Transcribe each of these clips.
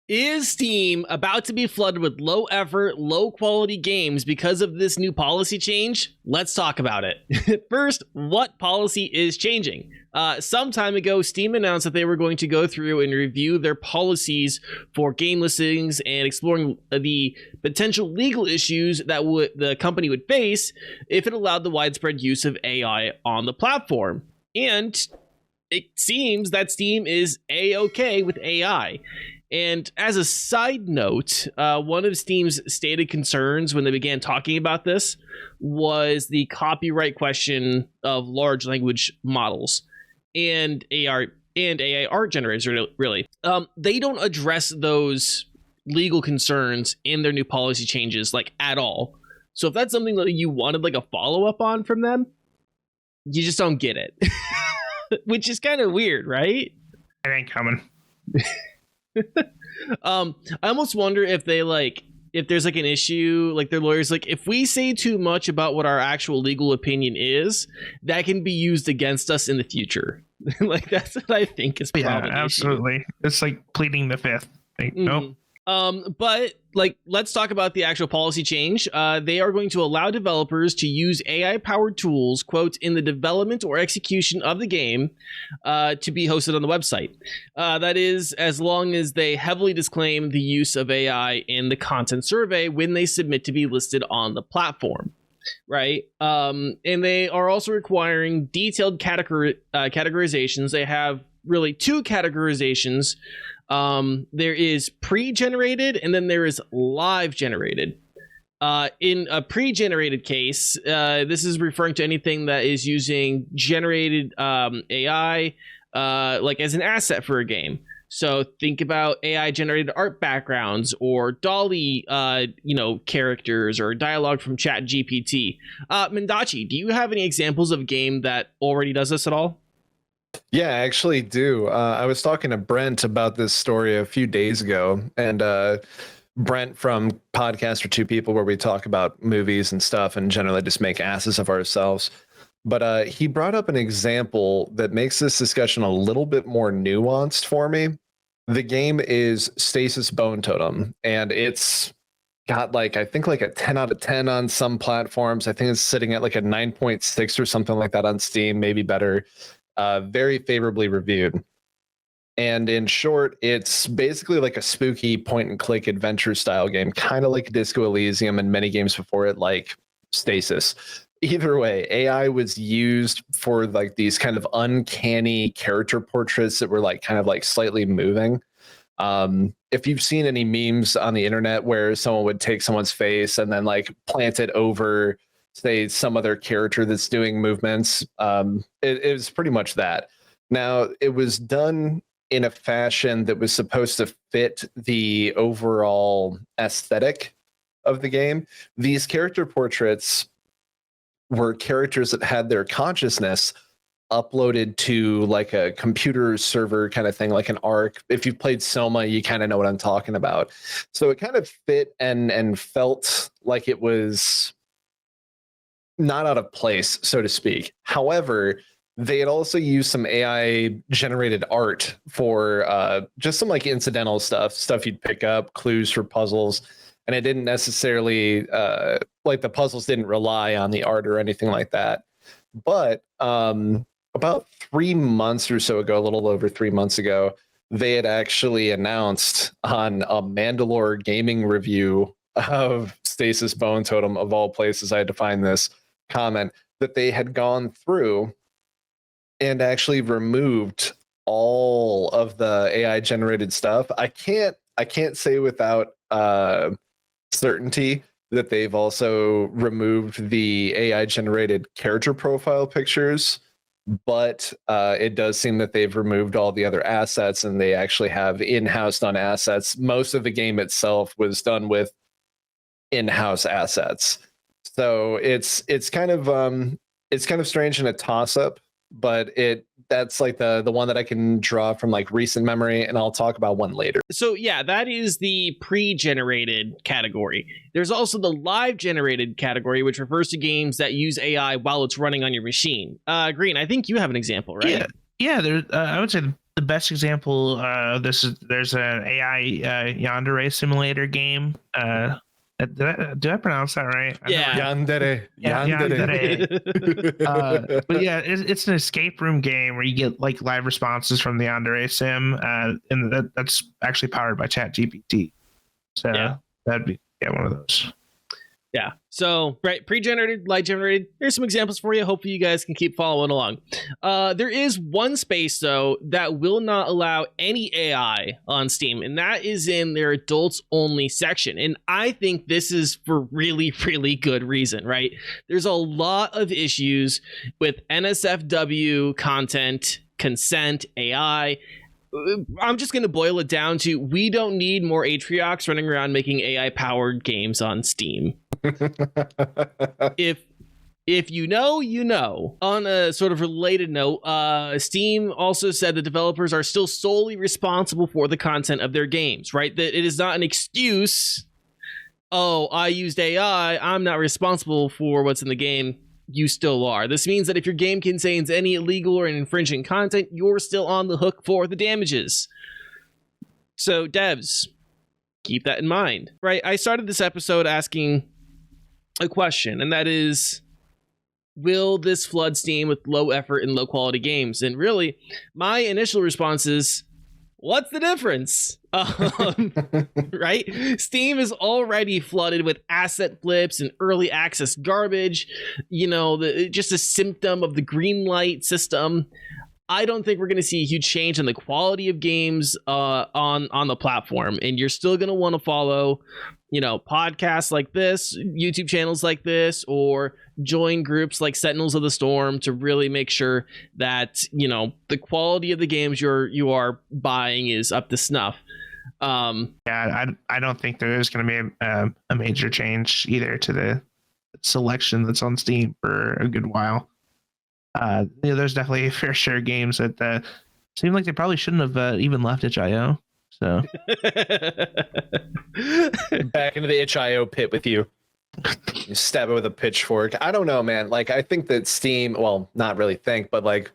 Is Steam about to be flooded with low effort, low quality games because of this new policy change? Let's talk about it. First, what policy is changing? Some time ago, Steam announced that they were going to go through and review their policies for game listings and exploring the potential legal issues that the company would face if it allowed the widespread use of AI on the platform. And it seems that Steam is A-okay with AI. And as a side note, one of Steam's stated concerns when they began talking about this was the copyright question of large language models and AI art generators, really. They don't address those legal concerns in their new policy changes, like, at all. So if that's something that you wanted, like, a follow-up on from them, you just don't get it. Which is kind of weird, right? It ain't coming. I almost wonder if they if there's like an issue, like their lawyers, like if we say too much about what our actual legal opinion is, that can be used against us in the future. Like that's what I think is probably absolutely. It's like pleading the fifth. Like, nope. But like, let's talk about the actual policy change. They are going to allow developers to use AI-powered tools, quote, in the development or execution of the game to be hosted on the website. That is, as long as they heavily disclaim the use of AI in the content survey when they submit to be listed on the platform. Right. And they are also requiring detailed categorizations. They have really two categorizations. There is pre-generated and then there is live generated. In a pre-generated case, this is referring to anything that is using generated AI like as an asset for a game. So think about AI generated art backgrounds or DALL-E characters or dialogue from ChatGPT. Mendachi, do you have any examples of a game that already does this at all? Yeah, I actually do. I was talking to Brent about this story a few days ago, and Brent from Podcast for Two People, where we talk about movies and stuff and generally just make asses of ourselves. But he brought up an example that makes this discussion a little bit more nuanced for me. The game is Stasis Bone Totem, and it's got I think a 10 out of 10 on some platforms. I think it's sitting at like a 9.6 or something like that on Steam, maybe better. Very favorably reviewed. And in short, it's basically like a spooky point and click adventure style game, kind of like Disco Elysium and many games before it, like Stasis. Either way, AI was used for like these kind of uncanny character portraits that were kind of slightly moving. If you've seen any memes on the internet where someone would take someone's face and then plant it over, say, some other character that's doing movements, it was pretty much that. Now, it was done in a fashion that was supposed to fit the overall aesthetic of the game. These character portraits were characters that had their consciousness uploaded to a computer server kind of thing, like an ARC. If you've played Soma, you kind of know what I'm talking about. So it kind of fit and felt like it was not out of place, so to speak. However, they had also used some AI generated art for just some incidental stuff you'd pick up, clues for puzzles. And it didn't necessarily the puzzles didn't rely on the art or anything like that. But about 3 months or so ago, a little over 3 months ago, they had actually announced on a Mandalore gaming review of Stasis Bone Totem, of all places, I had to find this comment, that they had gone through and actually removed all of the AI generated stuff. I can't say without certainty that they've also removed the AI generated character profile pictures, but it does seem that they've removed all the other assets and they actually have in-house done assets. Most of the game itself was done with in-house assets. So it's kind of strange and a toss-up, but that's the one that I can draw from recent memory, and I'll talk about one later. So yeah, that is the pre-generated category. There's also the live generated category, which refers to games that use AI while it's running on your machine. Green, I think you have an example, right? Yeah. There, I would say the best example of this is there's an AI Yandere simulator game. Did I pronounce that right? Yeah. Yandere. Yeah, Yandere. but yeah, it's an escape room game where you get like live responses from the Yandere sim, and that's actually powered by ChatGPT. So that'd be one of those. Yeah. So, right, pre-generated, light generated. Here's some examples for you. Hopefully you guys can keep following along. There is one space, though, that will not allow any AI on Steam, and that is in their adults only section. And I think this is for really, really good reason, right? There's a lot of issues with NSFW content, consent, AI. I'm just going to boil it down to we don't need more Atriox running around making AI-powered games on Steam. If you know, you know. On a sort of related note, Steam also said the developers are still solely responsible for the content of their games, right? That it is not an excuse. Oh, I used AI. I'm not responsible for what's in the game. You still are. This means that if your game contains any illegal or infringing content, you're still on the hook for the damages. So, devs, keep that in mind, right? I started this episode asking a question, and that is, will this flood Steam with low effort and low quality games? And really, my initial response is, what's the difference? Right? Steam is already flooded with asset flips and early access garbage. You know, just a symptom of the green light system. I don't think we're going to see a huge change in the quality of games on the platform, and you're still going to want to follow, you know, podcasts like this, YouTube channels like this, or join groups like Sentinels of the Storm to really make sure that, you know, the quality of the games you are buying is up to snuff. I don't think there is going to be a major change either to the selection that's on Steam for a good while. There's definitely a fair share of games that seem like they probably shouldn't have even left itch.io. So back into the itch.io pit with you. You stab it with a pitchfork. I don't know, man. Like, I think that Steam, well, not really think, but like,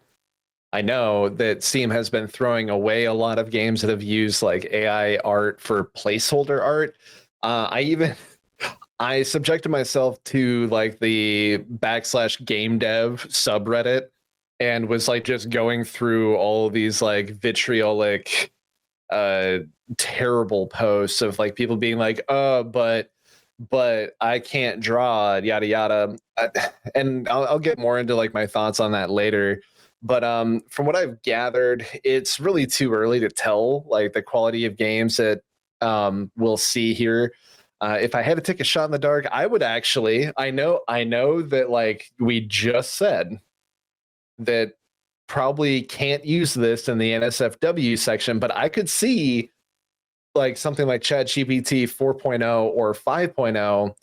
I know that Steam has been throwing away a lot of games that have used like AI art for placeholder art. I subjected myself to like the /game dev subreddit and was like just going through all of these like vitriolic, terrible posts of like people being like, oh, but I can't draw, yada yada. And I'll get more into like my thoughts on that later. But from what I've gathered, it's really too early to tell like the quality of games that we'll see here. If I had to take a shot in the dark, I would actually. I know that like we just said that probably can't use this in the NSFW section, but I could see like something like ChatGPT 4.0 or 5.0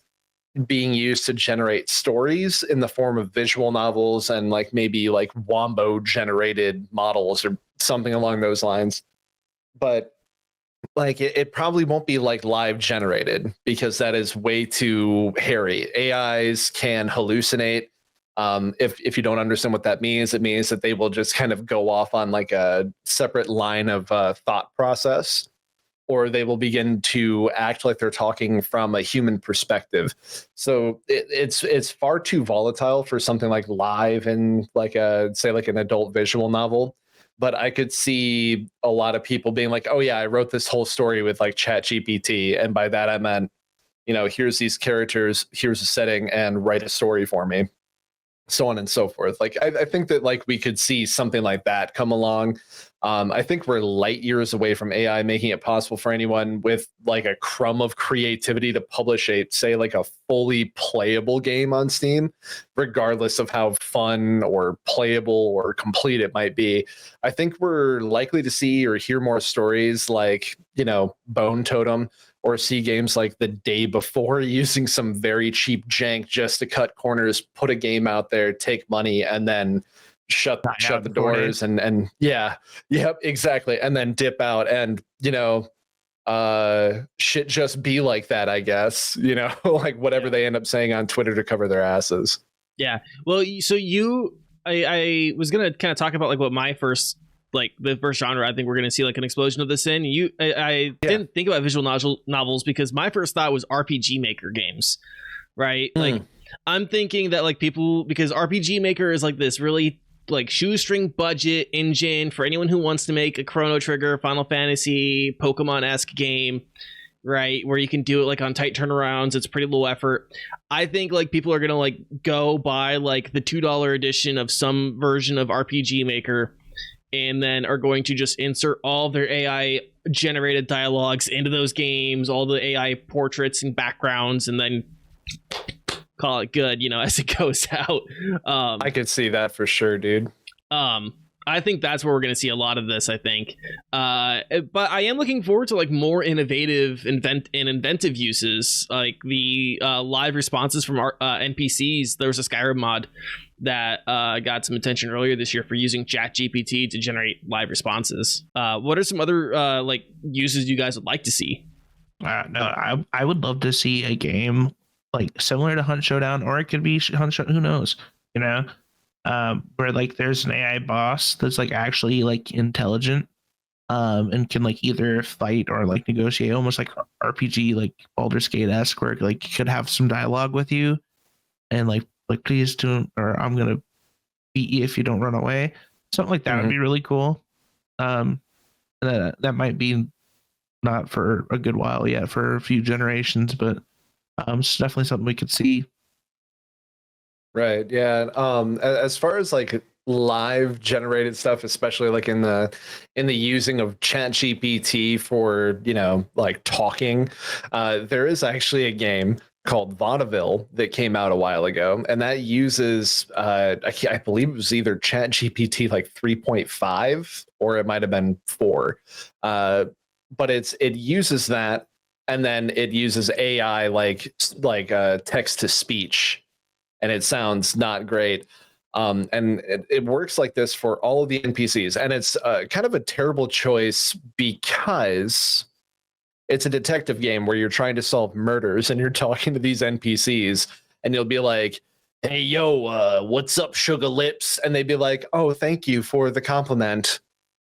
being used to generate stories in the form of visual novels and like maybe like Wombo generated models or something along those lines. But like it probably won't be like live generated because that is way too hairy. AIs can hallucinate. If you don't understand what that means, it means that they will just kind of go off on like a separate line of thought process, or they will begin to act like they're talking from a human perspective. So it's far too volatile for something like live and like say like an adult visual novel. But I could see a lot of people being like, oh yeah, I wrote this whole story with like ChatGPT. And by that I meant, you know, here's these characters, here's a setting, and write a story for me. So on and so forth. Like I think that like we could see something like that come along. I think we're light years away from AI making it possible for anyone with like a crumb of creativity to publish say like a fully playable game on Steam, regardless of how fun or playable or complete it might be. I think we're likely to see or hear more stories like, you know, Bone Totem, or see games like The Day Before using some very cheap jank just to cut corners, put a game out there, take money, and then shut the doors and exactly, and then dip out. And you know, shit just be like that, I guess, you know. Like whatever they end up saying on Twitter to cover their asses. Yeah, well, so I was gonna kind of talk about like what my first like the first genre I think we're going to see like an explosion of this in. I didn't think about visual novels because my first thought was RPG Maker games, right? Like I'm thinking that like people, because RPG Maker is like this really like shoestring budget engine for anyone who wants to make a Chrono Trigger, Final Fantasy, Pokemon-esque game, right, where you can do it like on tight turnarounds. It's pretty low effort. I think like people are gonna like go buy like the $2 edition of some version of RPG Maker, and then are going to just insert all of their AI generated dialogues into those games, all the AI portraits and backgrounds, and then call it good, you know, as it goes out. I could see that for sure, dude. I think that's where we're going to see a lot of this, I think. But I am looking forward to like more innovative inventive uses, like the live responses from our NPCs. There was a Skyrim mod that got some attention earlier this year for using ChatGPT to generate live responses. What are some other like uses you guys would like to see? No, I would love to see a game like similar to Hunt Showdown, or it could be Hunt Showdown. Who knows? You know. Where like there's an AI boss that's like actually like intelligent, and can like either fight or like negotiate, almost like RPG like Baldur's Gate-esque, where like you could have some dialogue with you, and like please don't, or I'm gonna beat you if you don't run away. Something like that would be really cool. That might be not for a good while yet, for a few generations, but it's definitely something we could see. Right. Yeah. As far as like live generated stuff, especially like in the using of ChatGPT for, you know, like talking, there is actually a game called Vaudeville that came out a while ago, and that uses I believe it was either ChatGPT like 3.5 or it might have been 4, but it uses that, and then it uses AI like text to speech. And it sounds not great. And it works like this for all of the NPCs. And it's kind of a terrible choice because it's a detective game where you're trying to solve murders and you're talking to these NPCs and you'll be like, hey, yo, what's up, sugar lips? And they'd be like, oh, thank you for the compliment.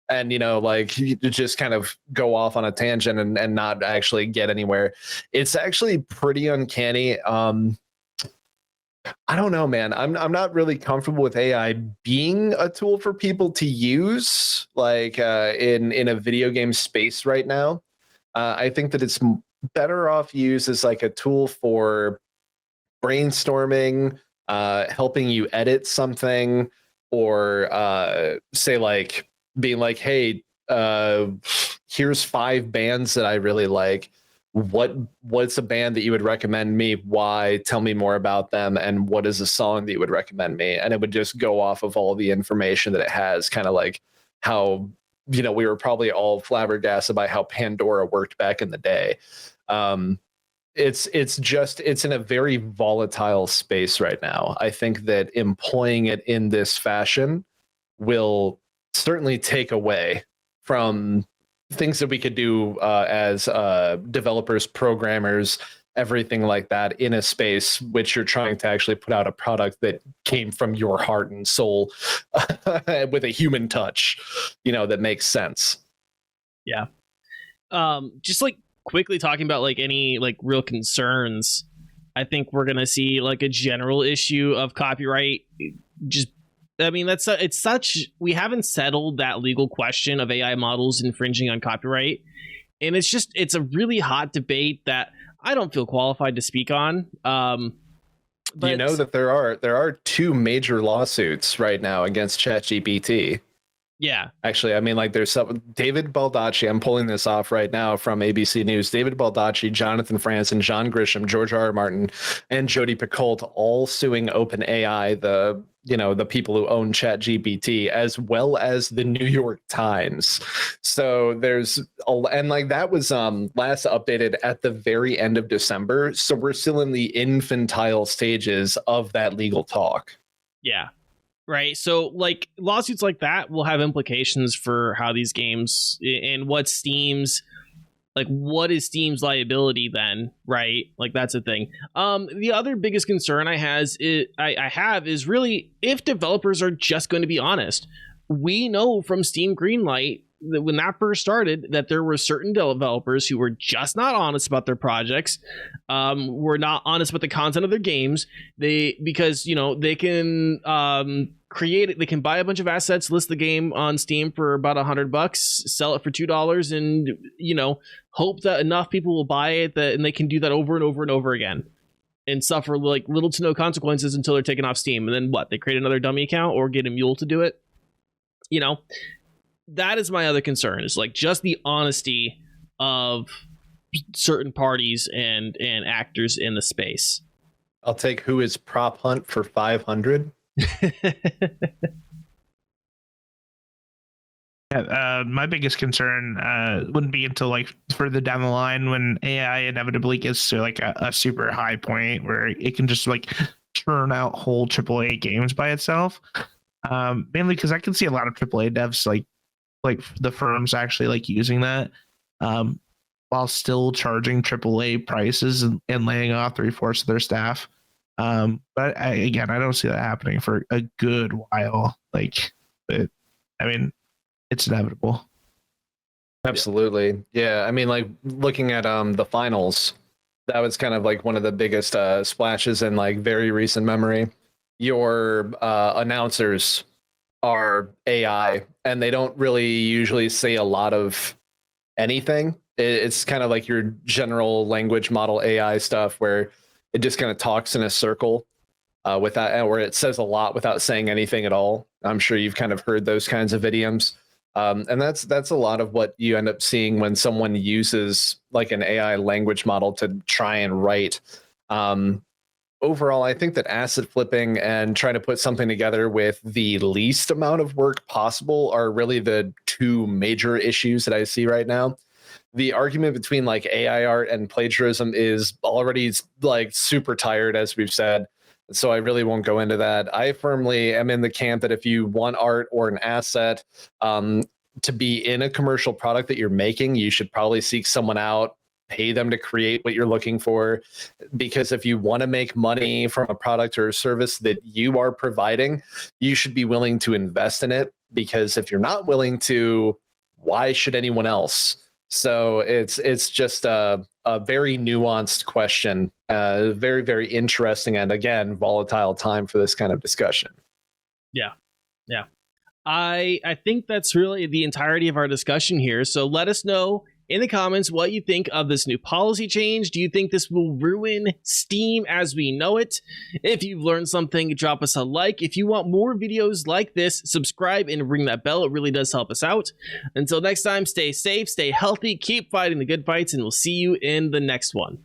And, you know, like you just kind of go off on a tangent and not actually get anywhere. It's actually pretty uncanny. I don't know, man. I'm not really comfortable with AI being a tool for people to use, like in a video game space right now. I think that it's better off used as like a tool for brainstorming, helping you edit something, or say like being like, hey, here's 5 bands that I really like. What's a band that you would recommend me? Why? Tell me more about them. And what is a song that you would recommend me? And it would just go off of all the information that it has, kind of like how, you know, we were probably all flabbergasted by how Pandora worked back in the day. It's in a very volatile space right now. I think that employing it in this fashion will certainly take away from things that we could do as developers, programmers, everything like that in a space which you're trying to actually put out a product that came from your heart and soul with a human touch, you know, that makes sense. Yeah. Just like quickly talking about like any like real concerns, I think we're going to see like a general issue of copyright. Just I mean, it's such, we haven't settled that legal question of AI models infringing on copyright. And it's a really hot debate that I don't feel qualified to speak on. But you know that there are 2 major lawsuits right now against ChatGPT. Yeah. Actually, I mean, like there's some David Baldacci. I'm pulling this off right now from ABC News. David Baldacci, Jonathan Franzen, John Grisham, George R. R. Martin, and Jodi Picoult all suing OpenAI, the people who own ChatGPT, as well as the New York Times. So and like that was last updated at the very end of December. So we're still in the infantile stages of that legal talk. Yeah. Right. So like lawsuits like that will have implications for how these games and what is Steam's liability then, right? Like that's a thing. The other biggest concern I have is really if developers are just going to be honest. we know from Steam Greenlight that when that first started, that there were certain developers who were just not honest about their projects, were not honest with the content of their games. Because they can create it, they can buy a bunch of assets, list the game on Steam for about $100, sell it for $2, and hope that enough people will buy it and they can do that over and over and over again, and suffer like little to no consequences until they're taken off Steam. And then what? They create another dummy account or get a mule to do it. That is my other concern, is like just the honesty of certain parties and actors in the space. I'll take Who Is Prop Hunt for 500. My biggest concern wouldn't be until like further down the line when AI inevitably gets to like a super high point where it can just like churn out whole AAA games by itself. Mainly because I can see a lot of AAA devs like the firms actually like using that while still charging AAA prices and laying off 3/4 of their staff. But I don't see that happening for a good while. It's inevitable. Absolutely. Yeah. I mean, like looking at the finals, that was kind of like one of the biggest splashes in like very recent memory. Your announcers are AI, and they don't really usually say a lot of anything. It's kind of like your general language model AI stuff where it just kind of talks in a circle without, where it says a lot without saying anything at all. I'm sure you've kind of heard those kinds of idioms. And that's a lot of what you end up seeing when someone uses like an AI language model to try and write. Overall, I think that asset flipping and trying to put something together with the least amount of work possible are really the two major issues that I see right now. The argument between like AI art and plagiarism is already like super tired, as we've said. So I really won't go into that. I firmly am in the camp that if you want art or an asset to be in a commercial product that you're making, you should probably seek someone out, pay them to create what you're looking for. Because if you want to make money from a product or a service that you are providing, you should be willing to invest in it. Because if you're not willing to, why should anyone else? So it's just a very nuanced question, very, very interesting, and again, volatile time for this kind of discussion. Yeah. I think that's really the entirety of our discussion here. So let us know in the comments what you think of this new policy change. Do you think this will ruin Steam as we know it? If you've learned something, drop us a like. If you want more videos like this, subscribe and ring that bell. It really does help us out. Until next time, stay safe, stay healthy, keep fighting the good fights, and we'll see you in the next one.